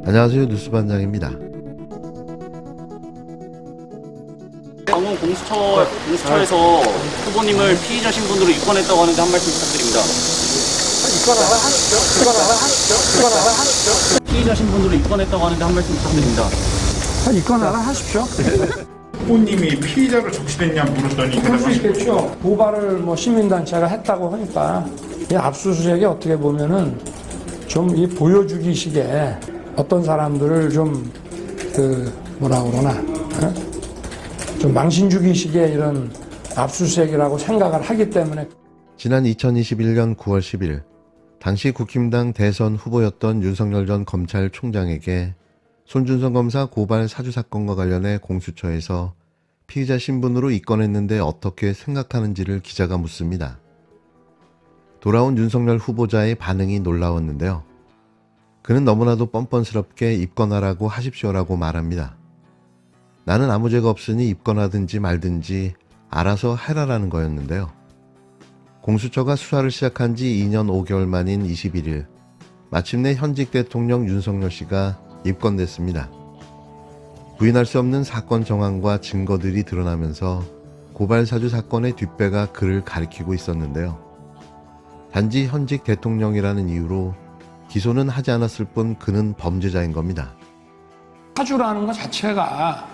안녕하세요, 뉴스반장입니다. 강원 공수처에서 후보님을 피의자 신분으로 입건했다고 하는데 한 말씀 부탁드립니다. 피의자 신분으로 입건했다고 하는데 한 말씀 부탁드립니다. 입건하라 하십시오. 후보님이 피의자로 적시됐냐 물었더니 그럴 수 있겠죠. 고발을 시민단체가 했다고 하니까 이 압수수색이 어떻게 보면은 좀 이 보여주기식의 어떤 사람들을 좀 뭐라 그러나 좀 망신주기식의 이런 압수수색이라고 생각을 하기 때문에. 지난 2021년 9월 10일 당시 국힘당 대선 후보였던 윤석열 전 검찰총장에게 손준성 검사 고발 사주 사건과 관련해 공수처에서 피의자 신분으로 입건했는데 어떻게 생각하는지를 기자가 묻습니다. 돌아온 윤석열 후보자의 반응이 놀라웠는데요. 그는 너무나도 뻔뻔스럽게 입건하라고 하십시오라고 말합니다. 나는 아무 죄가 없으니 입건하든지 말든지 알아서 해라라는 거였는데요. 공수처가 수사를 시작한 지 2년 5개월 만인 21일 마침내 현직 대통령 윤석열 씨가 입건됐습니다. 부인할 수 없는 사건 정황과 증거들이 드러나면서 고발 사주 사건의 뒷배가 그를 가리키고 있었는데요. 단지 현직 대통령이라는 이유로 기소는 하지 않았을 뿐 그는 범죄자인 겁니다. 사주라는 것 자체가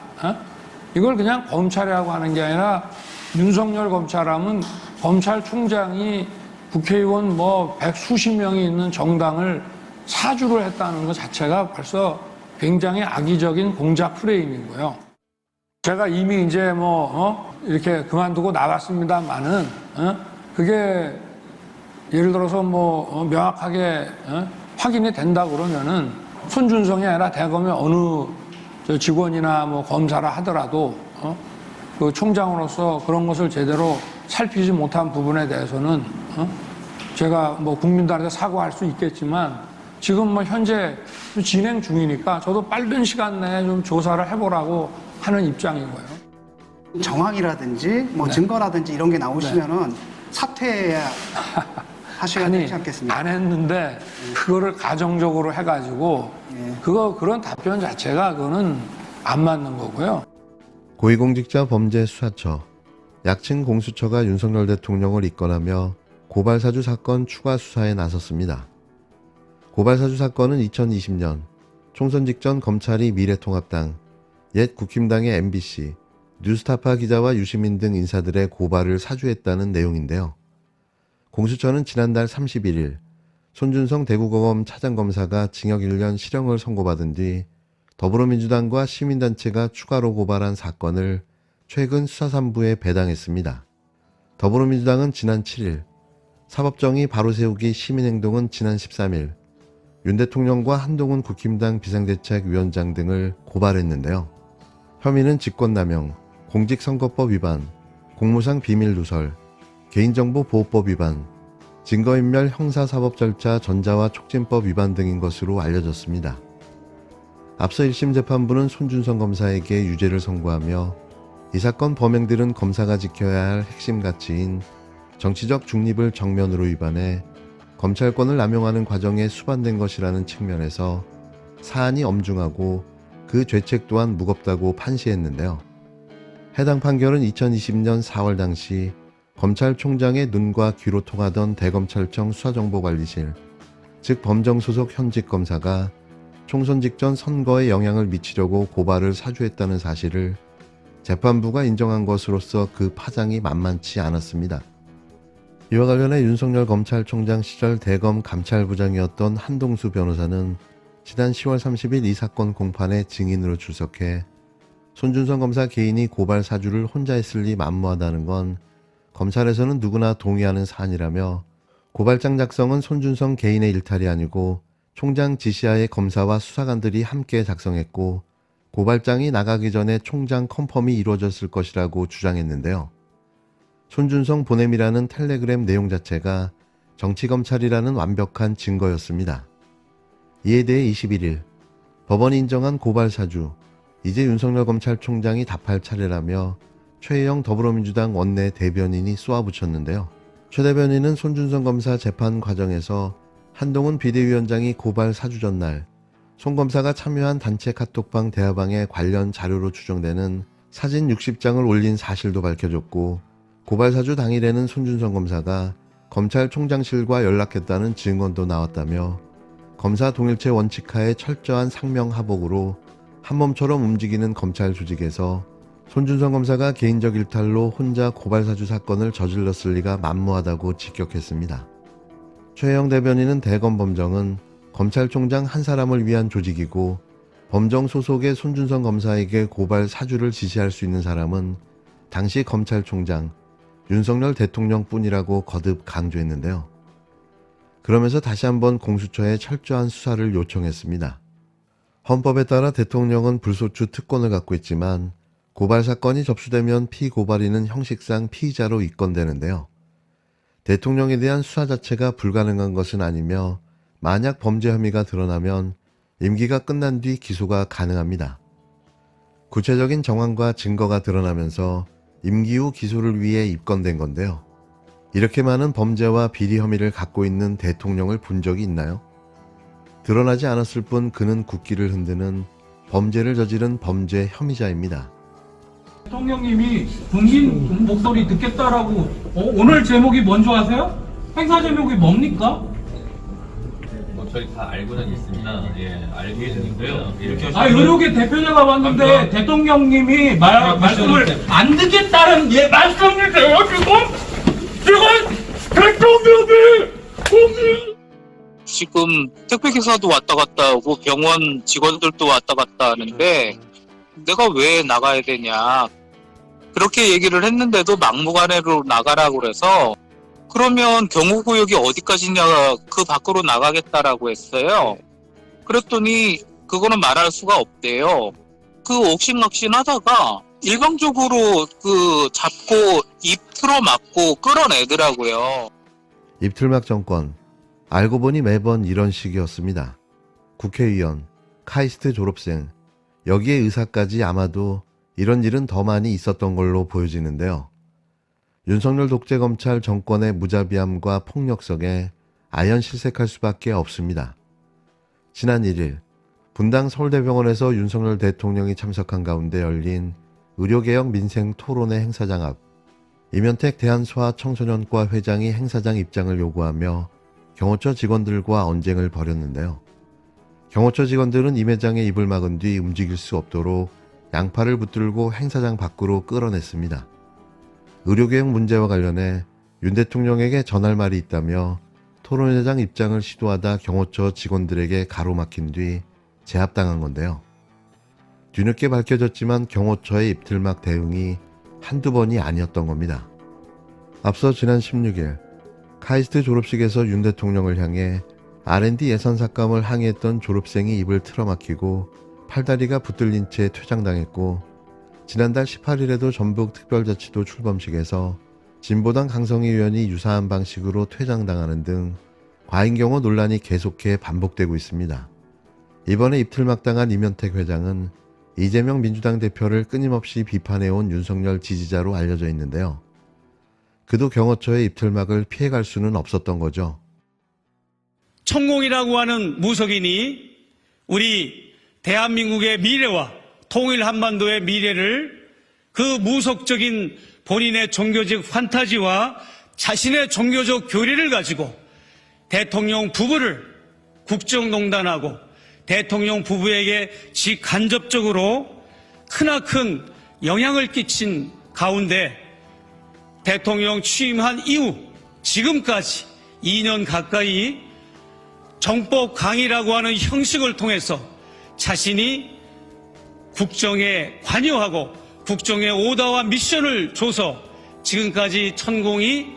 이걸 그냥 검찰이 하고 하는 게 아니라 윤석열 검찰하면 검찰총장이 국회의원 백수십 명이 있는 정당을 사주를 했다는 것 자체가 벌써 굉장히 악의적인 공작 프레임이고요. 제가 이미 이제 이렇게 그만두고 나갔습니다만은 그게 예를 들어서 명확하게 확인이 된다 그러면은 손준성이 아니라 대검의 어느 직원이나 검사라 하더라도 그 총장으로서 그런 것을 제대로 살피지 못한 부분에 대해서는 제가 국민들한테 사과할 수 있겠지만 지금 현재 진행 중이니까 저도 빠른 시간 내에 좀 조사를 해보라고 하는 입장이고요. 정황이라든지 증거라든지 이런 게 나오시면은 사퇴해야 하셔야 되지 않겠습니까? 안 했는데 그거를 가정적으로 해가지고 그런 답변 자체가 그거는 안 맞는 거고요. 고위공직자 범죄수사처, 약칭 공수처가 윤석열 대통령을 입건하며 고발사주 사건 추가 수사에 나섰습니다. 고발사주 사건은 2020년 총선 직전 검찰이 미래통합당, 옛 국힘당의 MBC, 뉴스타파 기자와 유시민 등 인사들의 고발을 사주했다는 내용인데요. 공수처는 지난달 31일 손준성 대구고검 차장검사가 징역 1년 실형을 선고받은 뒤 더불어민주당과 시민단체가 추가로 고발한 사건을 최근 수사삼부에 배당했습니다. 더불어민주당은 지난 7일, 사법정의 바로세우기 시민행동은 지난 13일 윤 대통령과 한동훈 국힘당 비상대책위원장 등을 고발했는데요. 혐의는 직권남용, 공직선거법 위반, 공무상 비밀누설, 개인정보보호법 위반, 증거인멸 형사사법절차 전자화 촉진법 위반 등인 것으로 알려졌습니다. 앞서 1심 재판부는 손준성 검사에게 유죄를 선고하며 이 사건 범행들은 검사가 지켜야 할 핵심 가치인 정치적 중립을 정면으로 위반해 검찰권을 남용하는 과정에 수반된 것이라는 측면에서 사안이 엄중하고 그 죄책 또한 무겁다고 판시했는데요. 해당 판결은 2020년 4월 당시 검찰총장의 눈과 귀로 통하던 대검찰청 수사정보관리실, 즉 범정소속 현직 검사가 총선 직전 선거에 영향을 미치려고 고발을 사주했다는 사실을 재판부가 인정한 것으로서 그 파장이 만만치 않았습니다. 이와 관련해 윤석열 검찰총장 시절 대검 감찰부장이었던 한동수 변호사는 지난 10월 30일 이 사건 공판에 증인으로 출석해 손준성 검사 개인이 고발 사주를 혼자 했을 리 만무하다는 건 검찰에서는 누구나 동의하는 사안이라며 고발장 작성은 손준성 개인의 일탈이 아니고 총장 지시하에 검사와 수사관들이 함께 작성했고 고발장이 나가기 전에 총장 컨펌이 이루어졌을 것이라고 주장했는데요. 손준성 보냄이라는 텔레그램 내용 자체가 정치검찰이라는 완벽한 증거였습니다. 이에 대해 21일 법원이 인정한 고발사주, 이제 윤석열 검찰총장이 답할 차례라며 최혜영 더불어민주당 원내 대변인이 쏘아붙였는데요. 최 대변인은 손준성 검사 재판 과정에서 한동훈 비대위원장이 고발 사주 전날 송 검사가 참여한 단체 카톡방 대화방에 관련 자료로 추정되는 사진 60장을 올린 사실도 밝혀졌고, 고발사주 당일에는 손준성 검사가 검찰총장실과 연락했다는 증언도 나왔다며, 검사 동일체 원칙하에 철저한 상명하복으로 한몸처럼 움직이는 검찰 조직에서 손준성 검사가 개인적 일탈로 혼자 고발사주 사건을 저질렀을 리가 만무하다고 직격했습니다. 최혜영 대변인은 대검범정은 검찰총장 한 사람을 위한 조직이고, 범정 소속의 손준성 검사에게 고발 사주를 지시할 수 있는 사람은 당시 검찰총장 윤석열 대통령뿐이라고 거듭 강조했는데요. 그러면서 다시 한번 공수처에 철저한 수사를 요청했습니다. 헌법에 따라 대통령은 불소추 특권을 갖고 있지만 고발 사건이 접수되면 피고발인은 형식상 피의자로 입건되는데요. 대통령에 대한 수사 자체가 불가능한 것은 아니며, 만약 범죄 혐의가 드러나면 임기가 끝난 뒤 기소가 가능합니다. 구체적인 정황과 증거가 드러나면서 임기 후 기소를 위해 입건된 건데요. 이렇게 많은 범죄와 비리 혐의를 갖고 있는 대통령을 본 적이 있나요? 드러나지 않았을 뿐 그는 국기를 흔드는 범죄를 저지른 범죄 혐의자입니다. 대통령님이 국민 목소리 듣겠다라고 오늘 제목이 뭔지 아세요? 행사 제목이 뭡니까? 저희 다 알고는 있습니다. 예, 알고는 있고요. 이렇게 의료계 대표자가 왔는데 대통령님이 말씀을 안 듣겠다는 말씀이세요 지금 대통령이 지금 택배기사도 왔다 갔다 하고 병원 직원들도 왔다 갔다 하는데 내가 왜 나가야 되냐 그렇게 얘기를 했는데도 막무가내로 나가라고 그래서 그러면 경호구역이 어디까지냐 그 밖으로 나가겠다라고 했어요. 그랬더니 그거는 말할 수가 없대요. 그 옥신각신하다가 일방적으로 그 잡고 입 틀어막고 끌어내더라고요. 입틀막 정권, 알고 보니 매번 이런 식이었습니다. 국회의원, 카이스트 졸업생, 여기에 의사까지 아마도 이런 일은 더 많이 있었던 걸로 보여지는데요. 윤석열 독재검찰 정권의 무자비함과 폭력성에 아연실색할 수밖에 없습니다. 지난 1일 분당 서울대병원에서 윤석열 대통령이 참석한 가운데 열린 의료개혁 민생 토론회 행사장 앞, 이면택 대한소아청소년과 회장이 행사장 입장을 요구하며 경호처 직원들과 언쟁을 벌였는데요. 경호처 직원들은 임 회장의 입을 막은 뒤 움직일 수 없도록 양팔을 붙들고 행사장 밖으로 끌어냈습니다. 의료개혁 문제와 관련해 윤 대통령에게 전할 말이 있다며 토론회장 입장을 시도하다 경호처 직원들에게 가로막힌 뒤 제압당한 건데요. 뒤늦게 밝혀졌지만 경호처의 입틀막 대응이 한두 번이 아니었던 겁니다. 앞서 지난 16일 카이스트 졸업식에서 윤 대통령을 향해 R&D 예산 삭감을 항의했던 졸업생이 입을 틀어막히고 팔다리가 붙들린 채 퇴장당했고, 지난달 18일에도 전북특별자치도 출범식에서 진보당 강성희 의원이 유사한 방식으로 퇴장당하는 등 과잉경호 논란이 계속해 반복되고 있습니다. 이번에 입틀막당한 이면택 회장은 이재명 민주당 대표를 끊임없이 비판해온 윤석열 지지자로 알려져 있는데요. 그도 경호처의 입틀막을 피해갈 수는 없었던 거죠. 천공이라고 하는 무속인이 우리 대한민국의 미래와 통일 한반도의 미래를 그 무속적인 본인의 종교적 판타지와 자신의 종교적 교리를 가지고 대통령 부부를 국정농단하고 대통령 부부에게 직간접적으로 크나큰 영향을 끼친 가운데 대통령 취임한 이후 지금까지 2년 가까이 정법 강의라고 하는 형식을 통해서 자신이 국정에 관여하고 국정의 오더와 미션을 줘서 지금까지 천공이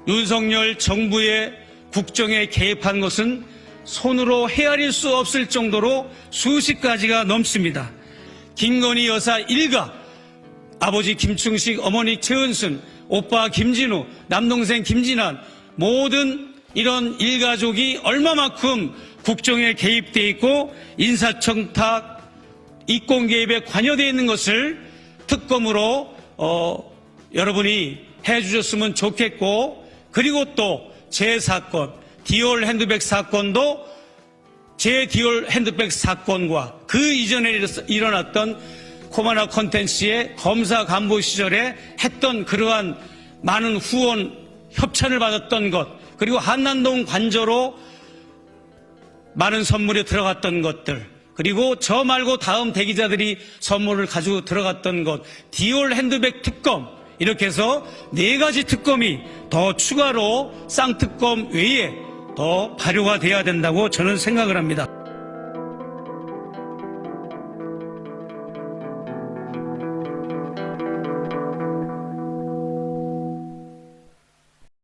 윤석열 정부의 국정에 개입한 것은 손으로 헤아릴 수 없을 정도로 수십 가지가 넘습니다. 김건희 여사 일가, 아버지 김충식, 어머니 최은순, 오빠 김진우, 남동생 김진환, 모든 이런 일가족이 얼마만큼 국정에 개입돼 있고 인사청탁, 이권 개입에 관여되어 있는 것을 특검으로 여러분이 해주셨으면 좋겠고, 그리고 또 제 사건, 디올 핸드백 사건도 제디올 핸드백 사건과 그 이전에 일어났던 코바나 콘텐츠의 검사 간부 시절에 했던 그러한 많은 후원 협찬을 받았던 것, 그리고 한남동 관저로 많은 선물이 들어갔던 것들, 그리고 저 말고 다음 대기자들이 선물을 가지고 들어갔던 것, 디올 핸드백 특검, 이렇게 해서 4가지 특검이 더 추가로 쌍특검 외에 더 발효가 돼야 된다고 저는 생각을 합니다.